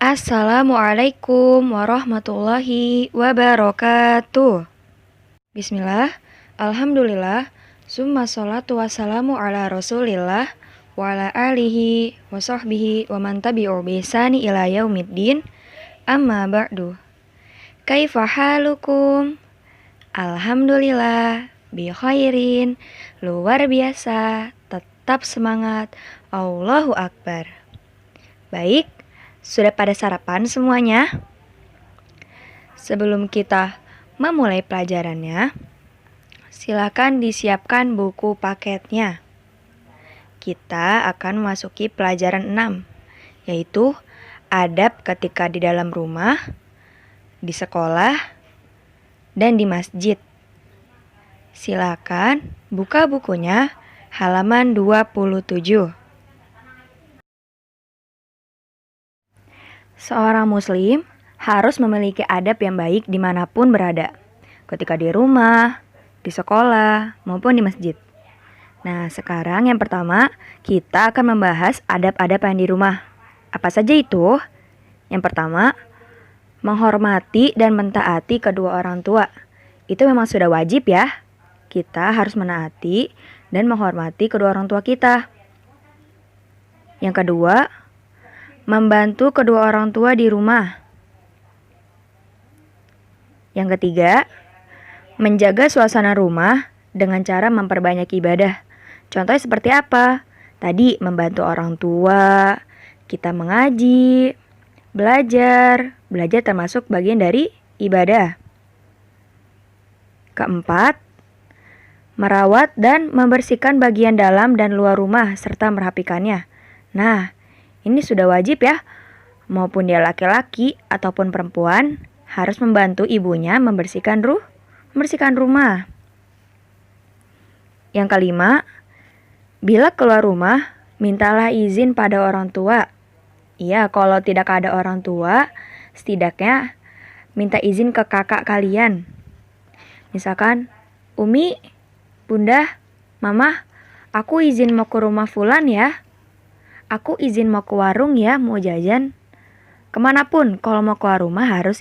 Assalamualaikum warahmatullahi wabarakatuh. Bismillah, alhamdulillah, summa sholatu wassalamu ala rasulillah wa ala alihi wa sahbihi wa man tabi'u bisani ila yaumiddin. Amma ba'du. Kaifa halukum? Alhamdulillah, bi khairin, luar biasa, tetap semangat, Allahu Akbar. Baik, sudah pada sarapan semuanya? Sebelum kita memulai pelajarannya, silakan disiapkan buku paketnya. Kita akan memasuki pelajaran 6, yaitu adab ketika di dalam rumah, di sekolah, dan di masjid. Silakan buka bukunya halaman 27. Seorang muslim harus memiliki adab yang baik dimanapun berada, ketika di rumah, di sekolah, maupun di masjid. Nah, sekarang yang pertama, kita akan membahas adab-adab yang di rumah. Apa saja itu? Yang pertama, menghormati dan mentaati kedua orang tua. Itu memang sudah wajib ya. Kita harus menaati dan menghormati kedua orang tua kita. Yang kedua, membantu kedua orang tua di rumah. Yang ketiga, menjaga suasana rumah dengan cara memperbanyak ibadah. Contohnya seperti apa? Tadi membantu orang tua, kita mengaji, belajar. Belajar termasuk bagian dari ibadah. Keempat, merawat dan membersihkan bagian dalam dan luar rumah serta merapikannya. Nah, ini sudah wajib ya, maupun dia laki-laki ataupun perempuan harus membantu ibunya membersihkan rumah. Yang kelima, bila keluar rumah, mintalah izin pada orang tua. Iya, kalau tidak ada orang tua, setidaknya minta izin ke kakak kalian. Misalkan, Umi, Bunda, Mama, aku izin mau ke rumah Fulan ya. Aku izin mau ke warung ya, mau jajan. Kemanapun, kalau mau keluar rumah harus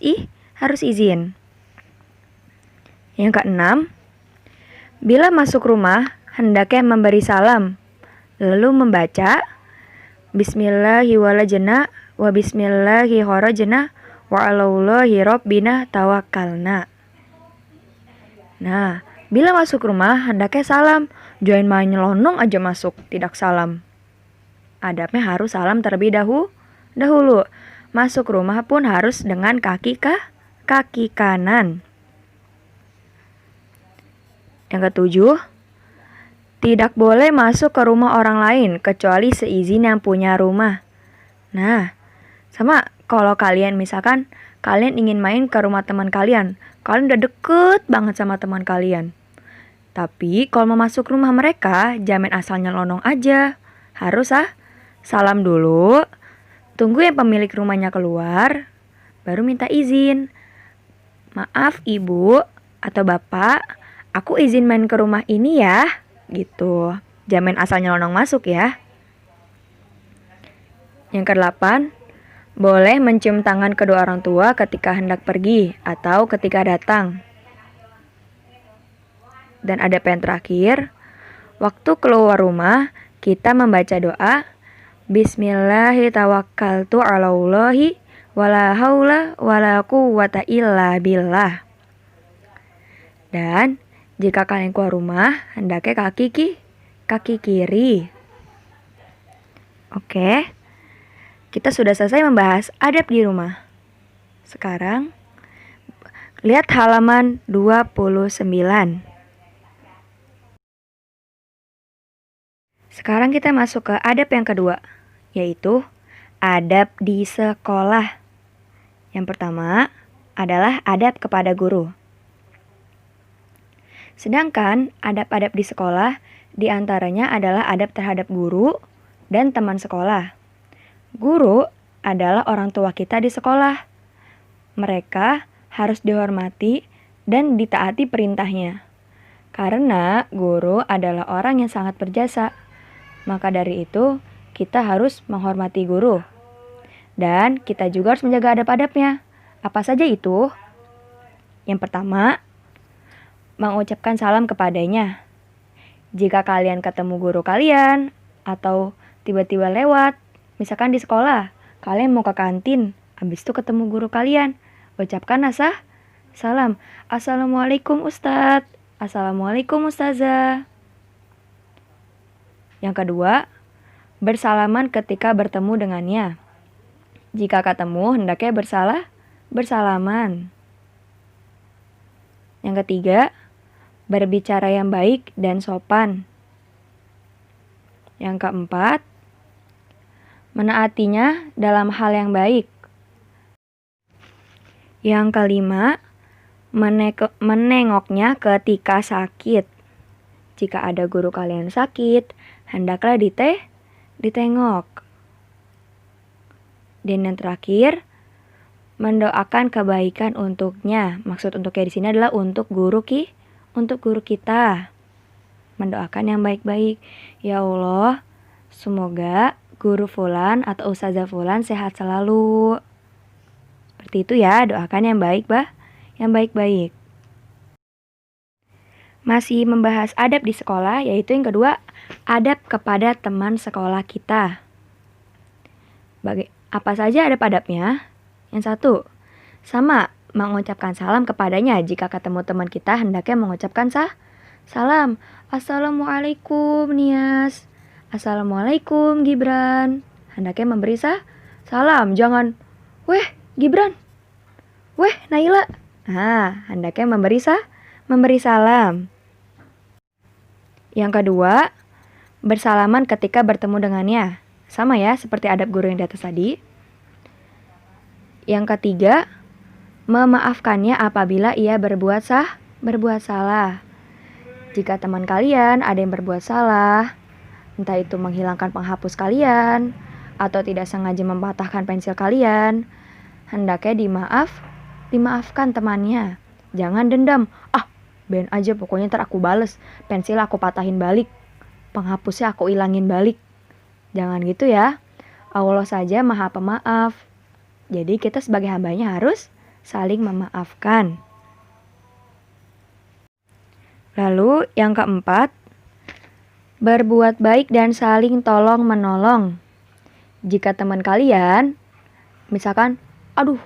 izin. Yang keenam, bila masuk rumah, hendaknya memberi salam, lalu membaca Bismillahirrahmanirrahim wa bismillahirrahmanirrahim wa alallahi rabbina tawakkalna. Nah, bila masuk rumah, hendaknya salam. Jangan main nyelonong aja masuk, tidak salam. Adabnya harus salam terlebih dahulu. Masuk rumah pun harus dengan kaki kanan. Yang ketujuh, tidak boleh masuk ke rumah orang lain kecuali seizin yang punya rumah. Nah, sama kalau kalian misalkan kalian ingin main ke rumah teman kalian udah deket banget sama teman kalian. Tapi kalau mau masuk rumah mereka, jangan asal nyelonong aja. Harus salam dulu, tunggu yang pemilik rumahnya keluar, baru minta izin. Maaf ibu atau bapak, aku izin main ke rumah ini ya, gitu. Jangan asal nyelonong masuk ya. Yang kedelapan, boleh mencium tangan kedua orang tua ketika hendak pergi atau ketika datang. Dan adab yang terakhir, waktu keluar rumah, kita membaca doa Bismillahirrahmanirrahim alallahi wala haula wala quwwata illa billah. Dan jika kalian keluar rumah, hendaknya kaki kiri. Oke, kita sudah selesai membahas adab di rumah. Sekarang, lihat halaman 29. Sekarang kita masuk ke adab yang kedua, yaitu adab di sekolah. Yang pertama adalah adab kepada guru. Sedangkan adab-adab di sekolah diantaranya adalah adab terhadap guru dan teman sekolah. Guru adalah orang tua kita di sekolah. Mereka harus dihormati dan ditaati perintahnya. Karena guru adalah orang yang sangat berjasa. Maka dari itu, kita harus menghormati guru. Dan kita juga harus menjaga adab-adabnya. Apa saja itu? Yang pertama, mengucapkan salam kepadanya. Jika kalian ketemu guru kalian atau tiba-tiba lewat, misalkan di sekolah, kalian mau ke kantin, habis itu ketemu guru kalian, ucapkan salam. Assalamualaikum Ustadz. Assalamualaikum Ustazah. Yang kedua, bersalaman ketika bertemu dengannya. Jika ketemu, hendaknya bersalaman. Yang ketiga, berbicara yang baik dan sopan. Yang keempat, menaatinya dalam hal yang baik. Yang kelima, menengoknya ketika sakit. Jika ada guru kalian sakit, hendaklah ditengok. Dan yang terakhir, mendoakan kebaikan untuknya. Maksud untuknya di sini adalah untuk guru kita. Mendoakan yang baik-baik. Ya Allah, semoga guru fulan atau ustazah fulan sehat selalu. Seperti itu ya, doakan yang baik, yang baik-baik. Masih membahas adab di sekolah, yaitu yang kedua, adab kepada teman sekolah kita. Apa saja adab-adabnya? Yang satu, sama mengucapkan salam kepadanya. Jika ketemu teman kita, hendaknya mengucapkan salam. Assalamualaikum Nias. Assalamualaikum Gibran. Hendaknya memberi salam. Jangan, weh Gibran. Weh Naila. Hendaknya memberi salam. Yang kedua, bersalaman ketika bertemu dengannya. Sama ya, seperti adab guru yang di atas tadi. Yang ketiga, memaafkannya apabila ia berbuat salah. Jika teman kalian ada yang berbuat salah, entah itu menghilangkan penghapus kalian, atau tidak sengaja mematahkan pensil kalian, hendaknya dimaafkan temannya. Jangan dendam. Ben aja pokoknya ntar aku bales. Pensil aku patahin balik. Penghapusnya aku ilangin balik. Jangan gitu ya. Allah saja Maha Pemaaf. Jadi kita sebagai hambanya harus saling memaafkan. Lalu yang keempat, berbuat baik dan saling tolong menolong. Jika teman kalian, misalkan, aduh,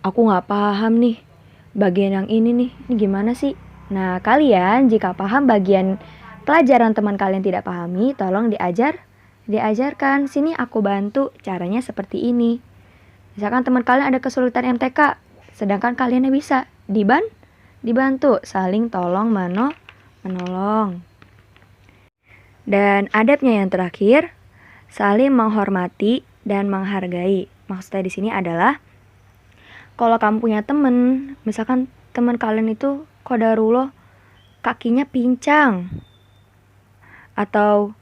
aku gak paham nih, bagian yang ini gimana sih? Nah, kalian jika paham bagian pelajaran teman kalian tidak pahami, tolong diajarkan. Sini aku bantu, caranya seperti ini. Misalkan teman kalian ada kesulitan MTK, sedangkan kaliannya bisa, dibantu, saling tolong menolong. Dan adabnya yang terakhir, saling menghormati dan menghargai. Maksudnya di sini adalah, kalau kamu punya teman, misalkan teman kalian itu qadarullah kakinya pincang, atau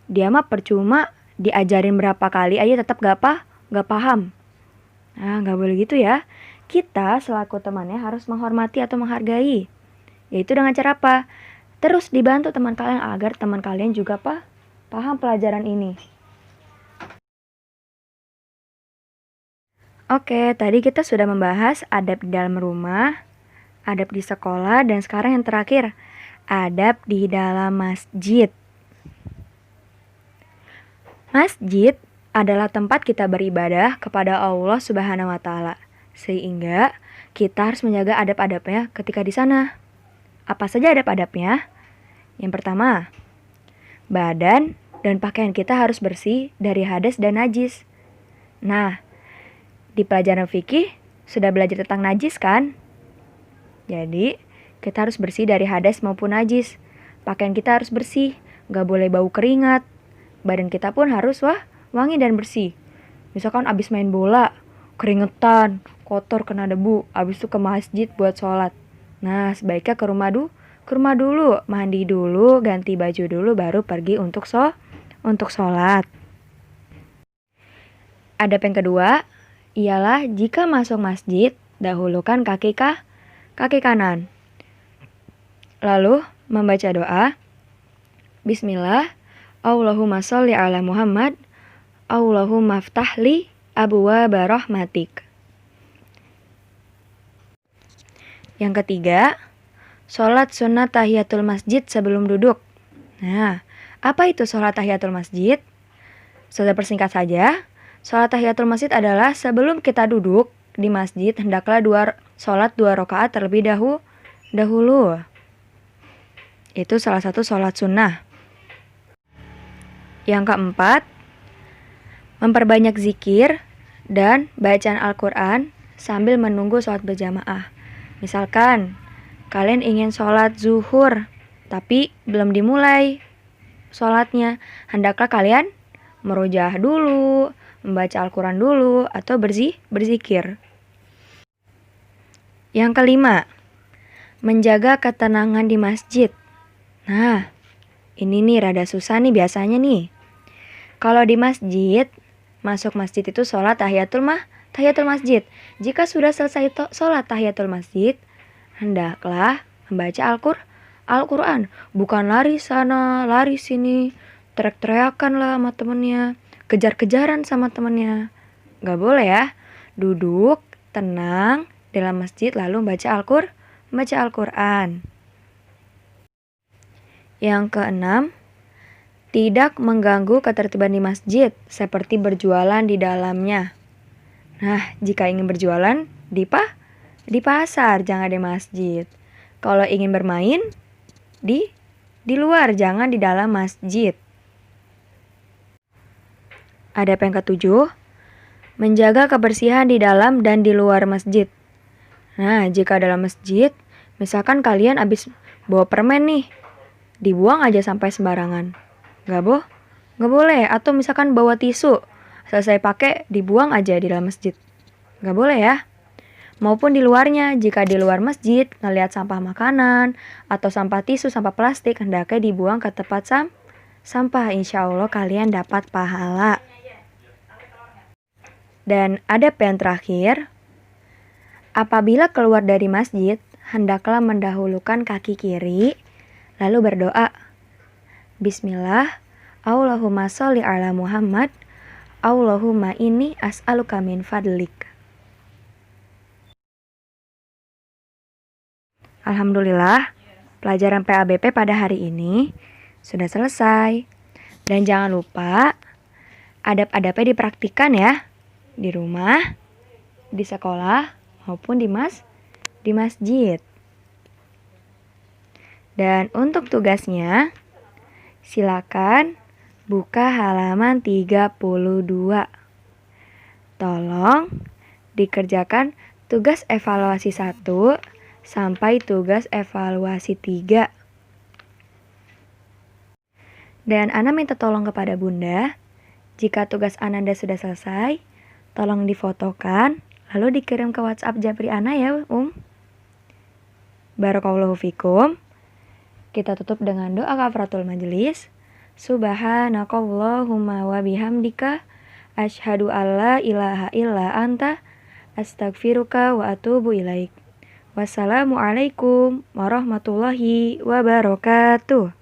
dia mah percuma diajarin berapa kali aja tetap gak paham. Nah, gak boleh gitu ya. Kita selaku temannya harus menghormati atau menghargai. Yaitu dengan cara apa? Terus dibantu teman kalian agar teman kalian juga paham pelajaran ini. Oke, tadi kita sudah membahas adab di dalam rumah, adab di sekolah, dan sekarang yang terakhir, adab di dalam masjid. Masjid adalah tempat kita beribadah kepada Allah Subhanahu wa Ta'ala, sehingga kita harus menjaga adab-adabnya ketika di sana. Apa saja adab-adabnya? Yang pertama, badan dan pakaian kita harus bersih dari hadas dan najis. Nah, di pelajaran fikih sudah belajar tentang najis kan? Jadi, kita harus bersih dari hadas maupun najis. Pakaian kita harus bersih, gak boleh bau keringat. Badan kita pun harus wangi dan bersih. Misalkan abis main bola, keringetan, kotor, kena debu, abis itu ke masjid buat sholat. Nah, sebaiknya ke rumah dulu, mandi dulu, ganti baju dulu, baru pergi untuk sholat. Adab yang kedua, ialah jika masuk masjid, dahulukan kaki kanan. Lalu membaca doa, Bismillah, Allahumma sholli ala Muhammad, Allahumma ftahli abwaaba rahmatik. Yang ketiga, sholat sunnah tahiyatul masjid sebelum duduk. Nah, apa itu sholat tahiyatul masjid? Sudah persingkat saja, sholat tahiyatul masjid adalah sebelum kita duduk di masjid, hendaklah sholat 2 rakaat terlebih dahulu. Itu salah satu sholat sunnah. Yang keempat, memperbanyak zikir dan bacaan Al-Quran sambil menunggu sholat berjamaah. Misalkan, kalian ingin sholat zuhur, tapi belum dimulai sholatnya. Hendaklah kalian merojaah dulu, membaca Al-Quran dulu, atau berzikir. Yang kelima, menjaga ketenangan di masjid. Nah, ini nih rada susah nih biasanya nih. Kalau di masjid, masuk masjid itu sholat tahiyatul masjid. Jika sudah selesai sholat tahiyatul masjid, hendaklah membaca Al-Quran. Bukan lari sana, lari sini, teriak-teriakan lah sama temennya, kejar-kejaran sama temennya. Gak boleh ya. Duduk, tenang, dalam masjid lalu membaca Al-Quran. Yang keenam, tidak mengganggu ketertiban di masjid, seperti berjualan di dalamnya. Nah, jika ingin berjualan di pasar, jangan di masjid. Kalau ingin bermain, di luar, jangan di dalam masjid. Adab yang ketujuh, menjaga kebersihan di dalam dan di luar masjid. Nah, jika dalam masjid, misalkan kalian habis bawa permen nih, dibuang aja sampai sembarangan. Gak boleh. Atau misalkan bawa tisu, selesai pakai dibuang aja di dalam masjid. Gak boleh ya. Maupun di luarnya, jika di luar masjid ngelihat sampah makanan atau sampah tisu, sampah plastik, hendaknya dibuang ke tempat sampah. Insya Allah kalian dapat pahala. Dan adab yang terakhir, apabila keluar dari masjid, hendaklah mendahulukan kaki kiri, lalu berdoa, Bismillah, Allahumma sholli ala Muhammad, Allahumma inni as'aluka min fadlik. Alhamdulillah, pelajaran PABP pada hari ini sudah selesai. Dan jangan lupa, adab-adabnya dipraktikkan ya, di rumah, di sekolah, maupun di masjid. Dan untuk tugasnya, silakan buka halaman 32. Tolong dikerjakan tugas evaluasi 1 sampai tugas evaluasi 3. Dan Ana minta tolong kepada Bunda, jika tugas Ananda sudah selesai, tolong difotokan, lalu dikirim ke WhatsApp Japri Ana ya, Barakallahu fikum. Kita tutup dengan doa kafaratul majelis. Subhanakallahumma wa bihamdika asyhadu alla ilaha illa anta astaghfiruka wa atubu ilaik. Wassalamualaikum warahmatullahi wabarakatuh.